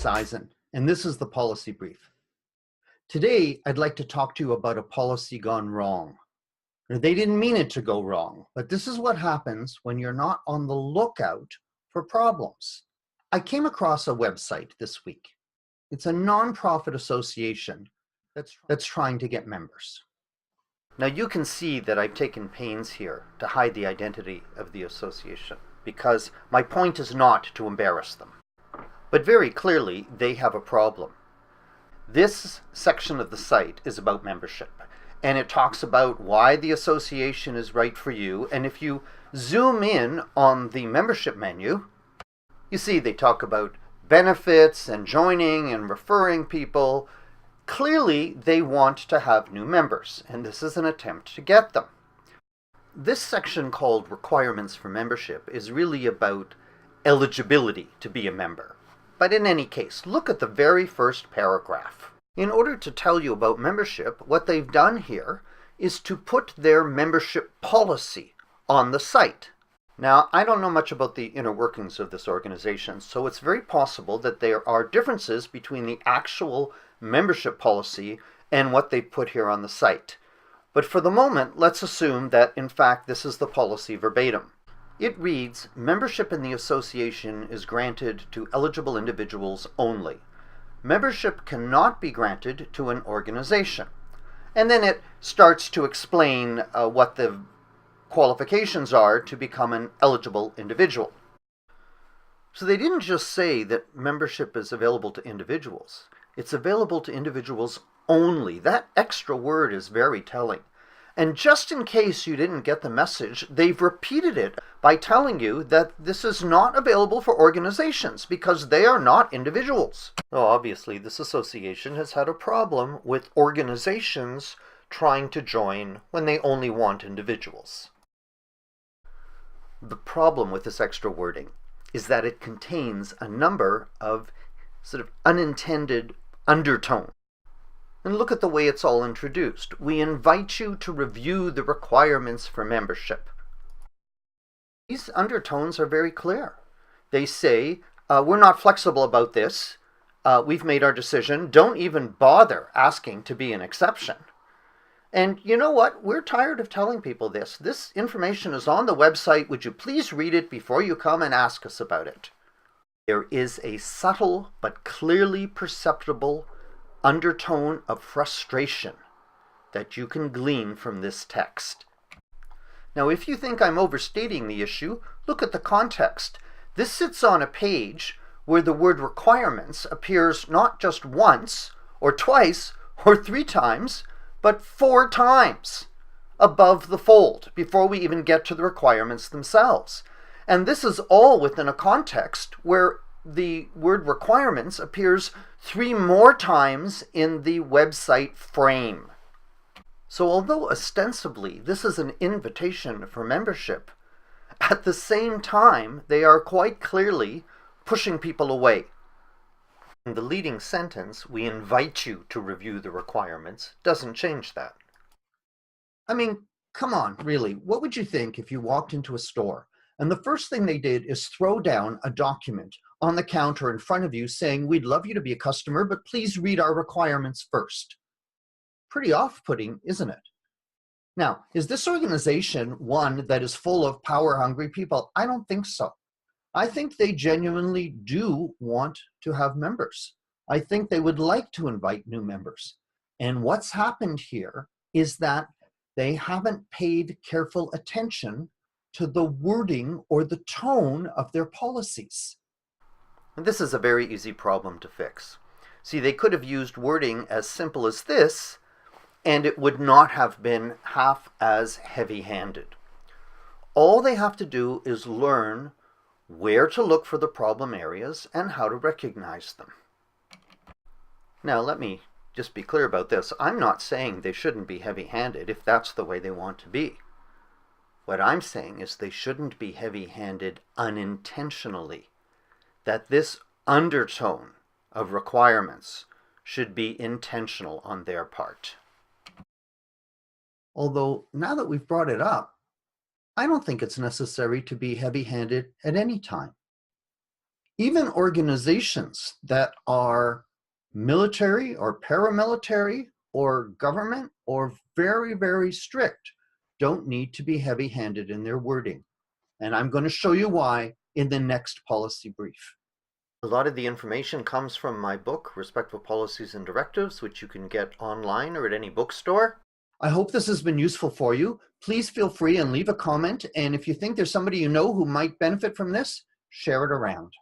is Eisen, and this is the Policy Brief. Today, I'd like to talk to you about a policy gone wrong. They didn't mean it to go wrong, but this is what happens when you're not on the lookout for problems. I came across a website this week. It's a nonprofit association that's trying to get members. Now you can see that I've taken pains here to hide the identity of the association because my point is not to embarrass them. But very clearly, they have a problem. This section of the site is about membership, and it talks about why the association is right for you. And if you zoom in on the membership menu, you see they talk about benefits and joining and referring people. Clearly, they want to have new members, and this is an attempt to get them. This section called Requirements for Membership is really about eligibility to be a member. But in any case, look at the very first paragraph. In order to tell you about membership, what they've done here is to put their membership policy on the site. Now, I don't know much about the inner workings of this organization, so it's very possible that there are differences between the actual membership policy and what they put here on the site. But for the moment, let's assume that, in fact, this is the policy verbatim. It reads, membership in the association is granted to eligible individuals only. Membership cannot be granted to an organization. And then it starts to explain what the qualifications are to become an eligible individual. So they didn't just say that membership is available to individuals. It's available to individuals only. That extra word is very telling. And just in case you didn't get the message, they've repeated it by telling you that this is not available for organizations because they are not individuals. Well, obviously, this association has had a problem with organizations trying to join when they only want individuals. The problem with this extra wording is that it contains a number of sort of unintended undertones. And look at the way it's all introduced. We invite you to review the requirements for membership. These undertones are very clear. They say, we're not flexible about this. We've made our decision. Don't even bother asking to be an exception. And you know what? We're tired of telling people this. This information is on the website. Would you please read it before you come and ask us about it? There is a subtle but clearly perceptible undertone of frustration that you can glean from this text. Now, if you think I'm overstating the issue, look at the context. This sits on a page where the word requirements appears not just once or twice or 3 times, but 4 times above the fold before we even get to the requirements themselves. And this is all within a context where the word requirements appears 3 more times in the website frame. So although ostensibly this is an invitation for membership, at the same time they are quite clearly pushing people away. In the leading sentence, we invite you to review the requirements, doesn't change that. I mean, come on, really, what would you think if you walked into a store and the first thing they did is throw down a document on the counter in front of you saying, we'd love you to be a customer, but please read our requirements first? Pretty off-putting, isn't it? Now, is this organization one that is full of power-hungry people? I don't think so. I think they genuinely do want to have members. I think they would like to invite new members. And what's happened here is that they haven't paid careful attention to the wording or the tone of their policies. And this is a very easy problem to fix. See, they could have used wording as simple as this, and it would not have been half as heavy-handed. All they have to do is learn where to look for the problem areas and how to recognize them. Now, let me just be clear about this. I'm not saying they shouldn't be heavy-handed if that's the way they want to be. What I'm saying is they shouldn't be heavy-handed unintentionally. That this undertone of requirements should be intentional on their part. Although, now that we've brought it up, I don't think it's necessary to be heavy-handed at any time. Even organizations that are military or paramilitary or government or very, very strict don't need to be heavy-handed in their wording. And I'm going to show you why in the next policy brief. A lot of the information comes from my book, Respectful Policies and Directives, which you can get online or at any bookstore. I hope this has been useful for you. Please feel free and leave a comment. And if you think there's somebody you know who might benefit from this, share it around.